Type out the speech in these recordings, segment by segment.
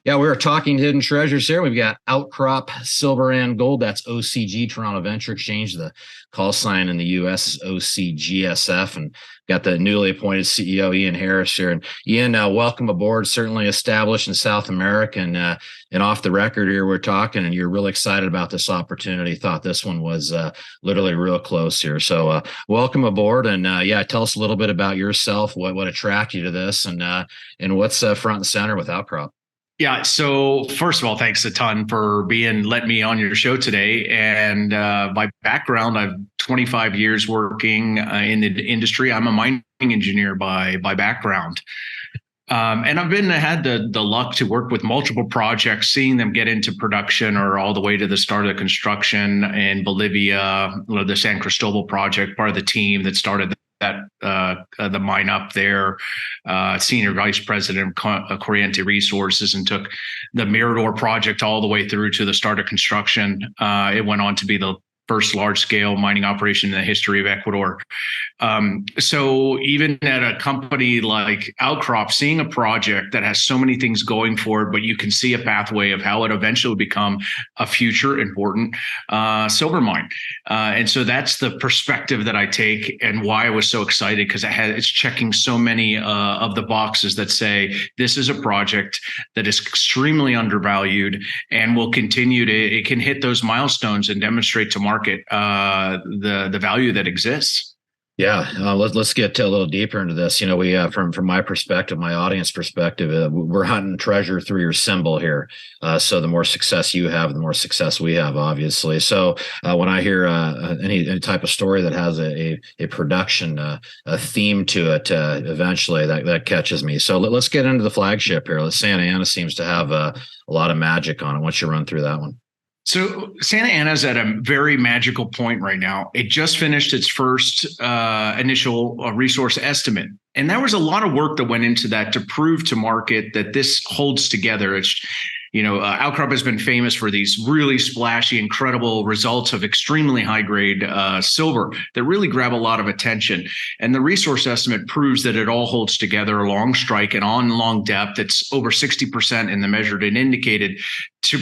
Yeah, we were talking hidden treasures here. We've got Outcrop Silver and Gold. That's OCG, Toronto Venture Exchange. The call sign in the U.S. is OCGSF. And got the newly appointed CEO, Ian Harris, here. And Ian, welcome aboard. Certainly established in South America. And off the record here, we're talking, and you're really excited about this opportunity. Thought this one was literally real close here. So welcome aboard. And tell us a little bit about yourself, what attracted you to this, and what's front and center with Outcrop. Yeah. So first of all, thanks a ton for letting me on your show today. And my background, I've 25 years working in the industry. I'm a mining engineer by background. And I've had the luck to work with multiple projects, seeing them get into production or all the way to the start of the construction in Bolivia, the San Cristobal project, part of the team that started the mine up there, senior vice president of Corriente Resources, and took the Mirador project all the way through to the start of construction. It went on to be the first large-scale mining operation in the history of Ecuador. So even at a company like Outcrop, seeing a project that has so many things going for it, but you can see a pathway of how it eventually will become a future important silver mine. And so that's the perspective that I take, and why I was so excited, because it's checking so many of the boxes that say this is a project that is extremely undervalued and will continue it can hit those milestones and demonstrate to market the value that exists. Yeah, let's get a little deeper into this. We from my perspective, my audience perspective, we're hunting treasure through your symbol here. So the more success you have, the more success we have, obviously. So when I hear any type of story that has a production a theme to it, eventually that catches me. So let's get into the flagship here. Santa Ana seems to have a lot of magic on it. Why don't you run through that one? So Santa Ana's at a very magical point right now. It just finished its first initial resource estimate. And there was a lot of work that went into that to prove to market that this holds together. Outcrop has been famous for these really splashy, incredible results of extremely high grade silver that really grab a lot of attention. And the resource estimate proves that it all holds together along strike and on long depth. It's over 60% in the measured and indicated, to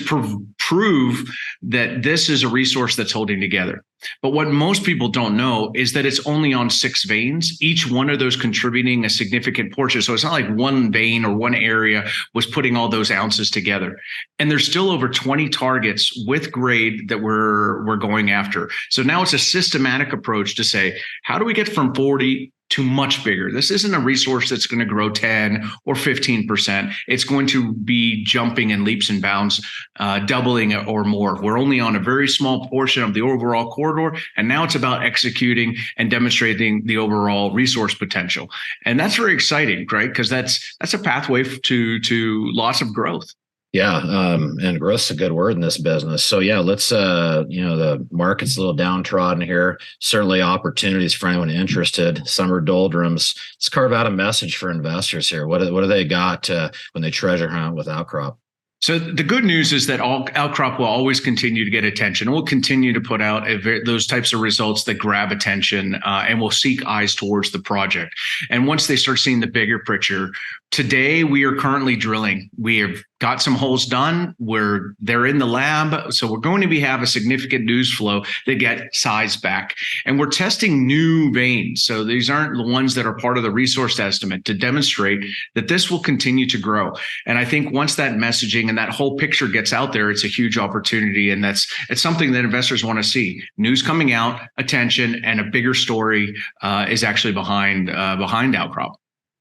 prove that this is a resource that's holding together. But what most people don't know is that it's only on 6 veins, each one of those contributing a significant portion. So it's not like one vein or one area was putting all those ounces together. And there's still over 20 targets with grade that we're going after. So now it's a systematic approach to say, how do we get from 40 to much bigger? This isn't a resource that's going to grow 10 or 15%. It's going to be jumping in leaps and bounds, doubling or more. We're only on a very small portion of the overall corridor, and now it's about executing and demonstrating the overall resource potential. And that's very exciting, right? Because that's a pathway to lots of growth. Yeah, and growth's a good word in this business. So yeah, let's the market's a little downtrodden here. Certainly opportunities for anyone interested. Summer doldrums. Let's carve out a message for investors here. What do they got when they treasure hunt with Outcrop? So the good news is that Outcrop will always continue to get attention. We'll continue to put out those types of results that grab attention, and we'll seek eyes towards the project. And once they start seeing the bigger picture, today we are currently drilling. We have got some holes done. They're in the lab. So we're going to have a significant news flow that get size back. And we're testing new veins. So these aren't the ones that are part of the resource estimate, to demonstrate that this will continue to grow. And I think once that messaging and that whole picture gets out there, it's a huge opportunity. And it's something that investors want to see. News coming out, attention, and a bigger story is actually behind Outcrop.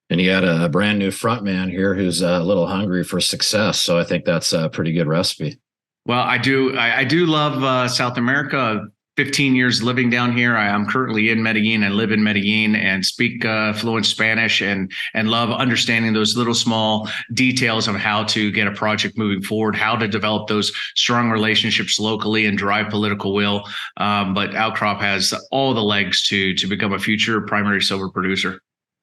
And you got a brand new front man here who's a little hungry for success. So I think that's a pretty good recipe. Well, I do love South America. 15 years living down here. I'm currently in Medellin. I live in Medellin and speak fluent Spanish and love understanding those little small details of how to get a project moving forward, how to develop those strong relationships locally and drive political will. But Outcrop has all the legs to become a future primary silver producer.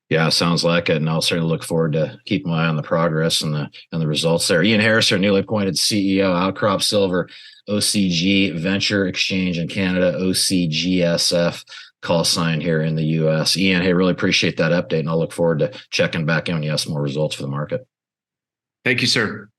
Yeah, sounds like it. And I'll certainly look forward to keeping my eye on the progress and the results there. Ian Harris, our newly appointed CEO, Outcrop Silver, OCG Venture Exchange in Canada, OCGSF call sign here in the US. Ian, hey, really appreciate that update. And I'll look forward to checking back in when you have some more results for the market. Thank you, sir.